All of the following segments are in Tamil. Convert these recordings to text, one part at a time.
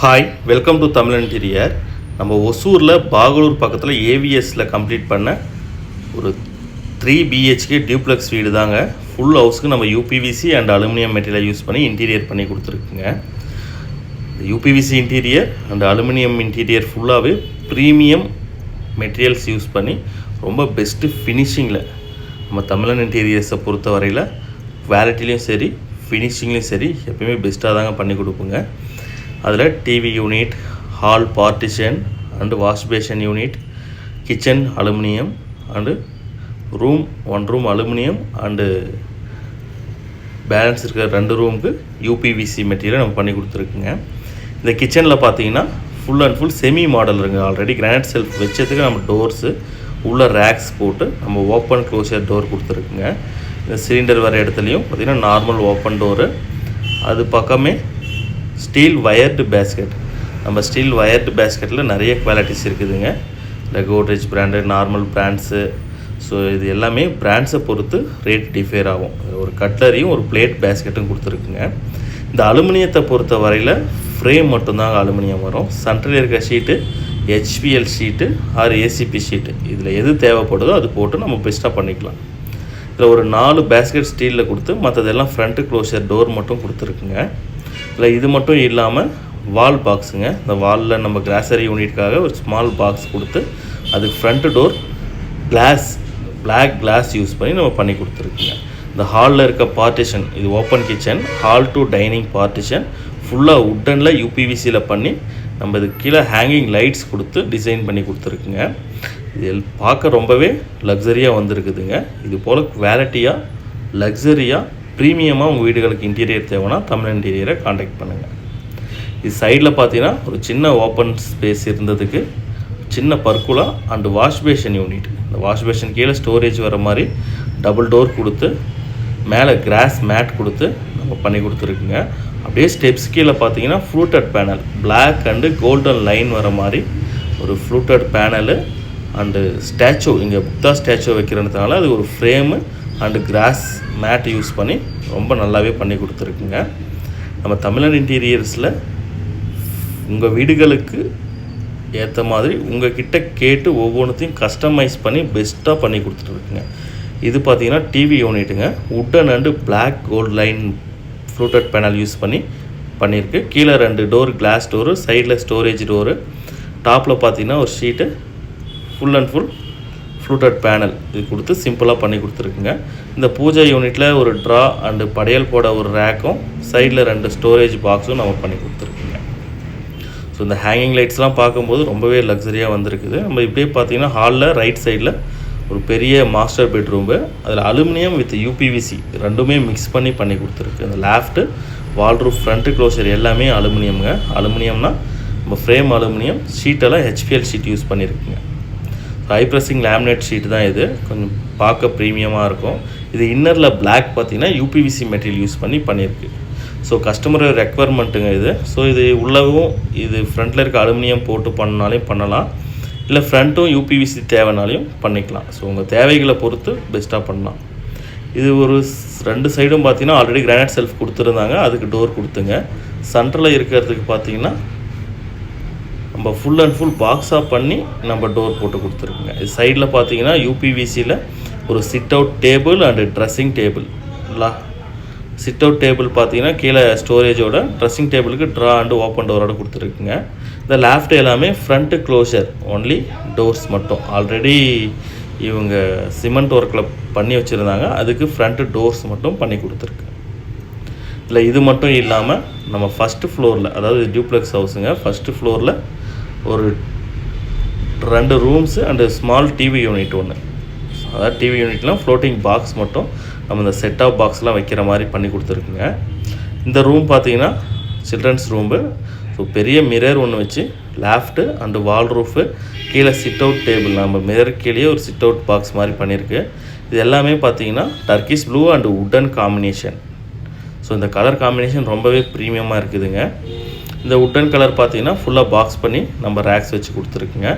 Hi, welcome to Tamil interior. நம்ம ஒசூரில் பாகலூர் பக்கத்தில் ஏவிஎஸில் கம்ப்ளீட் பண்ண ஒரு 3 BHK டியூப்ளெக்ஸ் வீடு தாங்க. ஃபுல் ஹவுஸ்க்கு நம்ம UPVC and aluminium material use பண்ணி இன்டீரியர் பண்ணி கொடுத்துருக்குங்க. UPVC interior and aluminium interior ஃபுல்லாகவே ப்ரீமியம் மெட்டீரியல்ஸ் யூஸ் பண்ணி ரொம்ப பெஸ்ட்டு ஃபினிஷிங்கில் நம்ம தமிழன் இன்டீரியர்ஸை பொறுத்த வரையில் குவாலிட்டிலையும் சரி ஃபினிஷிங்லேயும் சரி எப்பயுமே பெஸ்ட்டாக தாங்க பண்ணி கொடுப்போங்க. அதில் TV unit, hall partition and wash basin unit, kitchen aluminium and room 1 room aluminium and balance இருக்கிற 2 ரூமுக்கு யூபிவிசி மெட்டீரியல் நம்ம பண்ணி கொடுத்துருக்குங்க. இந்த கிச்சனில் பார்த்தீங்கன்னா full and full semi model இருக்குங்க. ஆல்ரெடி கிரானைட் செல்ஃப் வச்சதுக்கு நம்ம டோர்ஸு உள்ள ரேக்ஸ் போட்டு நம்ம ஓப்பன் க்ளோஷர் டோர் கொடுத்துருக்குங்க. இந்த சிலிண்டர் வர இடத்துலையும் பார்த்திங்கன்னா நார்மல் ஓப்பன் டோரு, அது பக்கமே ஸ்டீல் வயர்டு பேஸ்கெட். நம்ம ஸ்டீல் வயர்டு பேஸ்கெட்டில் நிறைய குவாலிட்டிஸ் இருக்குதுங்க. இல்லை Godrej brand, normal brands. So இது எல்லாமே பிராண்ட்ஸை பொறுத்து ரேட் டிஃபேர் ஆகும். ஒரு கட்லரியும் ஒரு பிளேட் பேஸ்கெட்டும் கொடுத்துருக்குங்க. இந்த அலுமினியத்தை பொறுத்த வரையில் ஃப்ரேம் மட்டும்தாங்க அலுமினியம் வரும். சென்ட்ரல் இருக்க sheet HPL sheet or ACP sheet, இதில் எது தேவைப்படுதோ அது போட்டு நம்ம பெஸ்ட்டாக பண்ணிக்கலாம். இதில் ஒரு 4 பேஸ்கெட் ஸ்டீலில் கொடுத்து மற்றதெல்லாம் ஃப்ரண்ட்டு க்ளோஷர் டோர் மட்டும் கொடுத்துருக்குங்க. இல்லை இது மட்டும் இல்லாமல் வால் பாக்ஸுங்க. இந்த வாலில் நம்ம கிராசரி யூனிட்காக ஒரு ஸ்மால் பாக்ஸ் கொடுத்து அதுக்கு front door black glass use பண்ணி நம்ம பண்ணி கொடுத்துருக்குங்க. இந்த ஹாலில் இருக்க பார்ட்டிஷன், இது open kitchen, hall to dining partition ஃபுல்லாக உட்டனில் யூபிவிசியில் பண்ணி நம்ம இதுக்கு கீழே ஹேங்கிங் லைட்ஸ் கொடுத்து டிசைன் பண்ணி கொடுத்துருக்குங்க. இது பார்க்க ரொம்பவே லக்ஸரியாக வந்திருக்குதுங்க. இது போல் குவாலிட்டியாக லக்ஸரியாக ப்ரீமியமாக உங்கள் வீடுகளுக்கு இன்டீரியர் தேவைன்னா தமிழ் இன்டீரியரை காண்டாக்ட் பண்ணுங்கள். இது சைடில் பார்த்தீங்கன்னா ஒரு சின்ன ஓப்பன் ஸ்பேஸ் இருந்ததுக்கு சின்ன பர்குலா அண்டு வாஷ் பேஷன் யூனிட். இந்த வாஷ் பேஷன் கீழே ஸ்டோரேஜ் வர மாதிரி டபுள் டோர் கொடுத்து மேலே கிராஸ் மேட் கொடுத்து நம்ம பண்ணி கொடுத்துருக்குங்க. அப்படியே ஸ்டெப்ஸ் கீழே பார்த்தீங்கன்னா fluted panel, black and golden line வர மாதிரி ஒரு ஃப்ளூட்டட் பேனலு அண்டு ஸ்டாச்சு, இங்கே புத்தா ஸ்டாச்சு வைக்கிறதுனால அது ஒரு frame and grass mat use பண்ணி ரொம்ப நல்லாவே பண்ணி கொடுத்துருக்குங்க. நம்ம தமிழன் இன்டீரியர்ஸில் உங்கள் வீடுகளுக்கு ஏற்ற மாதிரி உங்கள் கிட்ட கேட்டு ஒவ்வொன்றுத்தையும் கஸ்டமைஸ் பண்ணி பெஸ்ட்டாக பண்ணி கொடுத்துட்ருக்குங்க. இது பார்த்திங்கன்னா டிவி யூனிட்டுங்க. Wooden and black gold line fluted panel use பண்ணி பண்ணியிருக்கு. கீழே 2 டோர் கிளாஸ் டோரு, சைடில் ஸ்டோரேஜ் டோரு, டாப்பில் பார்த்திங்கன்னா ஒரு sheet full and full fluted panel இது கொடுத்து சிம்பிளாக பண்ணி கொடுத்துருக்குங்க. இந்த பூஜை யூனிட்டில் ஒரு ட்ரா அண்டு படையல் போட ஒரு ரேக்கும், சைடில் 2 ஸ்டோரேஜ் பாக்ஸும் நம்ம பண்ணி கொடுத்துருக்குங்க. ஸோ இந்த ஹேங்கிங் லைட்ஸ்லாம் பார்க்கும்போது ரொம்பவே லக்ஸரியாக வந்திருக்குது. நம்ம இப்படியே பார்த்தீங்கன்னா ஹாலில் ரைட் சைடில் ஒரு பெரிய மாஸ்டர் பெட்ரூமு, அதில் அலுமினியம் வித் யூபிவிசி ரெண்டுமே மிக்ஸ் பண்ணி கொடுத்துருக்கு. அந்த லேஃப்ட்டு வால்ரூஃப் ஃப்ரண்ட்டு க்ளோஷர் எல்லாமே அலுமினியம்ங்க. அலுமினியம்னா நம்ம ஃப்ரேம் அலுமினியம், ஷீட்டெல்லாம் ஹெச்பிஎல் ஷீட் யூஸ் பண்ணியிருக்குங்க. ஹை ப்ரெஸ்ஸிங் லேமினேட் ஷீட் தான் இது, கொஞ்சம் பார்க்க ப்ரீமியமாக இருக்கும். இது இன்னரில் பிளாக் பார்த்தீங்கன்னா யூபிவிசி மெட்டீரியல் யூஸ் பண்ணியிருக்கு. ஸோ கஸ்டமரோட ரெக்குவயர்மெண்ட்டுங்க இது. ஸோ இது உள்ளவும் இது ஃப்ரண்ட்டில் இருக்க அலுமினியம் போட்டு பண்ணாலையும் பண்ணலாம், இல்லை ஃப்ரண்ட்டும் யூபிவிசி தேவைனாலையும் பண்ணிக்கலாம். ஸோ உங்கள் தேவைகளை பொறுத்து பெஸ்ட்டாக பண்ணலாம். இது ஒரு 2 சைடும் பார்த்தீங்கன்னா ஆல்ரெடி கிரானைட் செல்ஃப் கொடுத்துருந்தாங்க, அதுக்கு டோர் கொடுத்துங்க. சென்டரில் இருக்கிறதுக்கு பார்த்தீங்கன்னா நம்ம ஃபுல் அண்ட் ஃபுல் பாக்ஸாக பண்ணி நம்ம டோர் போட்டு கொடுத்துருக்குங்க. இது சைடில் பார்த்தீங்கன்னா யூபிவிசியில் ஒரு sit out table and dressing table. Sit out table பார்த்தீங்கன்னா கீழே ஸ்டோரேஜோட, ட்ரெஸ்ஸிங் டேபிளுக்கு ட்ரா அண்டு ஓப்பன் டோரோட கொடுத்துருக்குங்க. இந்த லேஃப்ட் எல்லாமே ஃப்ரண்ட்டு க்ளோஷர் ஒன்லி டோர்ஸ் மட்டும். ஆல்ரெடி இவங்க சிமெண்ட் ஒர்க்கில் பண்ணி வச்சுருந்தாங்க, அதுக்கு ஃப்ரண்ட்டு டோர்ஸ் மட்டும் பண்ணி கொடுத்துருக்கு. இல்லை இது மட்டும் இல்லாமல் நம்ம ஃபஸ்ட்டு ஃப்ளோரில், அதாவது டியூப்ளெக்ஸ் ஹவுஸுங்க, ஃபஸ்ட்டு ஃப்ளோரில் ஒரு 2 rooms and small TV unit ஒன்று. அதாவது டிவி யூனிட்லாம் ஃப்ளோட்டிங் பாக்ஸ் மட்டும் நம்ம இந்த செட் ஆஃப் பாக்ஸ்லாம் வைக்கிற மாதிரி பண்ணி கொடுத்துருக்குங்க. இந்த ரூம் பார்த்தீங்கன்னா சில்ட்ரன்ஸ் ரூம்பு. ஸோ பெரிய மிரர் ஒன்று வச்சு லேஃப்ட்டு அண்டு வால் ரூஃபு, கீழே சிட் அவுட் டேபிள், நம்ம மிரர் கீழே ஒரு சிட் அவுட் பாக்ஸ் மாதிரி பண்ணியிருக்கு. இது எல்லாமே பார்த்தீங்கன்னா Turkish blue and wooden combination. So இந்த கலர் காம்பினேஷன் ரொம்பவே ப்ரீமியமாக இருக்குதுங்க. இந்த உட்டன் கலர் பார்த்தீங்கன்னா ஃபுல்லாக பாக்ஸ் பண்ணி நம்ம ரேக்ஸ் வச்சு கொடுத்துருக்குங்க.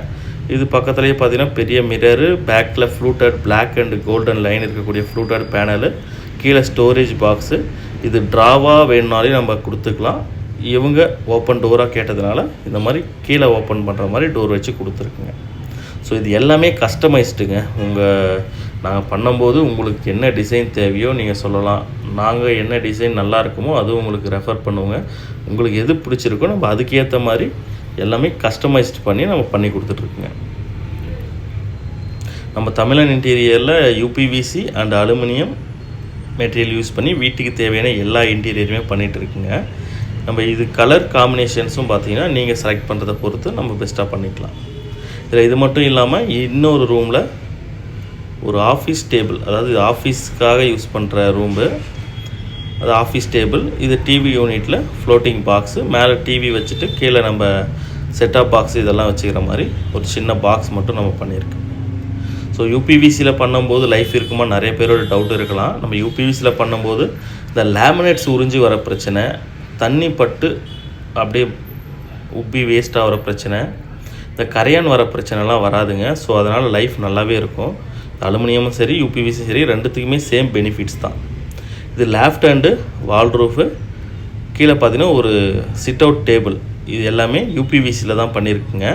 இது பக்கத்துலேயே பார்த்தீங்கன்னா பெரிய மிரரு, பேக்கில் fluted black and golden line இருக்கக்கூடிய ஃப்ளூட்டட் பேனலு, கீழே ஸ்டோரேஜ் பாக்ஸு. இது ட்ராவாக வேணுனாலே நம்ம கொடுத்துக்கலாம், இவங்க ஓப்பன் டோராக கேட்டதுனால இந்த மாதிரி கீழே ஓப்பன் பண்ணுற மாதிரி டோர் வச்சு கொடுத்துருக்குங்க. ஸோ இது எல்லாமே கஸ்டமைஸ்டுங்க. நாங்கள் பண்ணும்போது உங்களுக்கு என்ன டிசைன் தேவையோ நீங்கள் சொல்லலாம். நாங்கள் என்ன டிசைன் நல்லா இருக்குமோ அதுவும் உங்களுக்கு ரெஃபர் பண்ணுவோங்க. உங்களுக்கு எது பிடிச்சிருக்கோ நம்ம அதுக்கேற்ற மாதிரி எல்லாமே கஸ்டமைஸ்ட் பண்ணி நம்ம பண்ணி கொடுத்துட்ருக்குங்க. நம்ம தமிழன் இன்டீரியரில் UPVC and aluminium material use பண்ணி வீட்டுக்கு தேவையான எல்லா இன்டீரியருமே பண்ணிகிட்டு இருக்குங்க. நம்ம இது கலர் காம்பினேஷன்ஸும் பார்த்திங்கன்னா நீங்கள் செலக்ட் பண்ணுறதை பொறுத்து நம்ம பெஸ்ட்டாக பண்ணிக்கலாம். இதில் இது மட்டும் இல்லாமல் இன்னொரு ரூமில் ஒரு ஆஃபீஸ் டேபிள், அதாவது ஆஃபீஸ்க்காக யூஸ் பண்ணுற ரூம்பு, அது ஆஃபீஸ் டேபிள். இது டிவி யூனிட்டில் ஃப்ளோட்டிங் பாக்ஸு, மேலே டிவி வச்சுட்டு கீழே நம்ம செட்டாப் பாக்ஸ் இதெல்லாம் வச்சுக்கிற மாதிரி ஒரு சின்ன பாக்ஸ் மட்டும் நம்ம பண்ணியிருக்கோம். ஸோ யூபிவிசியில் பண்ணும்போது லைஃப் இருக்குமா நிறைய பேரோட டவுட் இருக்கலாம். நம்ம யூபிவிசியில் பண்ணும்போது இந்த லேமினேட்ஸ் உறிஞ்சி வர பிரச்சனை, தண்ணி பட்டு அப்படியே உப்பி வேஸ்ட் ஆகிற பிரச்சனை, இந்த கரையான் வர பிரச்சனைலாம் வராதுங்க. ஸோ அதனால் லைஃப் நல்லாவே இருக்கும். அலுமினியமும் சரி யூபிவிசியும் சரி ரெண்டுத்துக்குமே சேம் பெனிஃபிட்ஸ் தான். இது லெஃப்ட் ஹேண்டு வால்ரூஃபு, கீழே பார்த்தீங்கன்னா ஒரு சிட் அவுட் டேபிள், இது எல்லாமே யூபிவிசியில் தான் பண்ணியிருக்குங்க.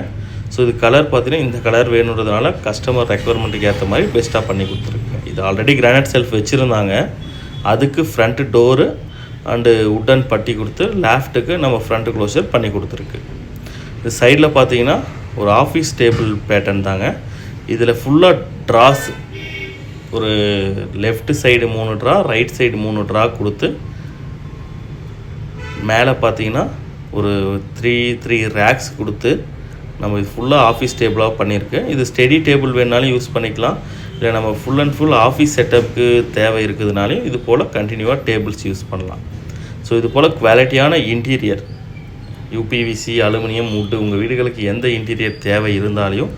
ஸோ இது கலர் பார்த்தீங்கன்னா இந்த கலர் வேணுன்றதுனால கஸ்டமர் ரெக்குவயர்மெண்ட்டுக்கு ஏற்ற மாதிரி பெஸ்ட்டாக பண்ணி கொடுத்துருக்குங்க. இது ஆல்ரெடி கிரானைட் செல்ஃப் வச்சுருந்தாங்க, அதுக்கு ஃப்ரண்ட்டு டோரு அண்டு உட்டன் பட்டி கொடுத்து லெஃப்ட்டுக்கு நம்ம ஃப்ரண்ட் க்ளோஷர் பண்ணி கொடுத்துருக்கு. இது சைடில் பார்த்தீங்கன்னா ஒரு ஆஃபீஸ் டேபிள் பேட்டர்ன் தாங்க. இதில் ஃபுல்லாக ட்ராஸ், ஒரு left side 3 draw, right side 3 draw கொடுத்து மேலே பார்த்தீங்கன்னா ஒரு 3 ரேக்ஸ் கொடுத்து நம்ம இது ஃபுல்லாக ஆஃபீஸ் டேபிளாக பண்ணியிருக்கு. இது ஸ்டெடி டேபிள் வேணாலும் யூஸ் பண்ணிக்கலாம், இல்லை நம்ம ஃபுல் அண்ட் ஃபுல் ஆஃபீஸ் செட்டப்புக்கு தேவை இருக்குதுனாலையும் இது போல் கண்டினியூவாக டேபிள்ஸ் யூஸ் பண்ணலாம். ஸோ இது போல் குவாலிட்டியான இன்டீரியர் யூபிவிசி அலுமினியம் வுட்டு உங்கள் வீடுகளுக்கு எந்த இன்டீரியர் தேவை இருந்தாலையும்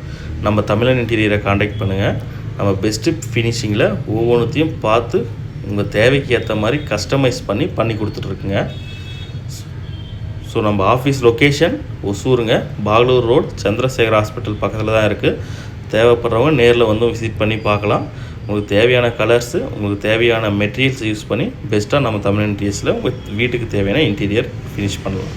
நம்ம தமிழன் இன்டீரியரை காண்டாக்ட் பண்ணுங்கள். நம்ம பெஸ்ட்டு ஃபினிஷிங்கில் ஒவ்வொன்றுத்தையும் பார்த்து உங்கள் தேவைக்கு ஏற்ற மாதிரி கஸ்டமைஸ் பண்ணி கொடுத்துட்ருக்குங்க. ஸோ நம்ம ஆஃபீஸ் லொக்கேஷன் ஒசூருங்க, பாகலூர் ரோட், சந்திரசேகர் ஹாஸ்பிட்டல் பக்கத்தில் தான் இருக்குது. தேவைப்படுறவங்க நேரில் வந்து விசிட் பண்ணி பார்க்கலாம். உங்களுக்கு தேவையான கலர்ஸு, உங்களுக்கு தேவையான மெட்டீரியல்ஸ் யூஸ் பண்ணி பெஸ்ட்டாக நம்ம தமிழ் இன்டீரியர்ஸில் உங்கள் வீட்டுக்கு தேவையான இன்டீரியர் ஃபினிஷ் பண்ணலாம்.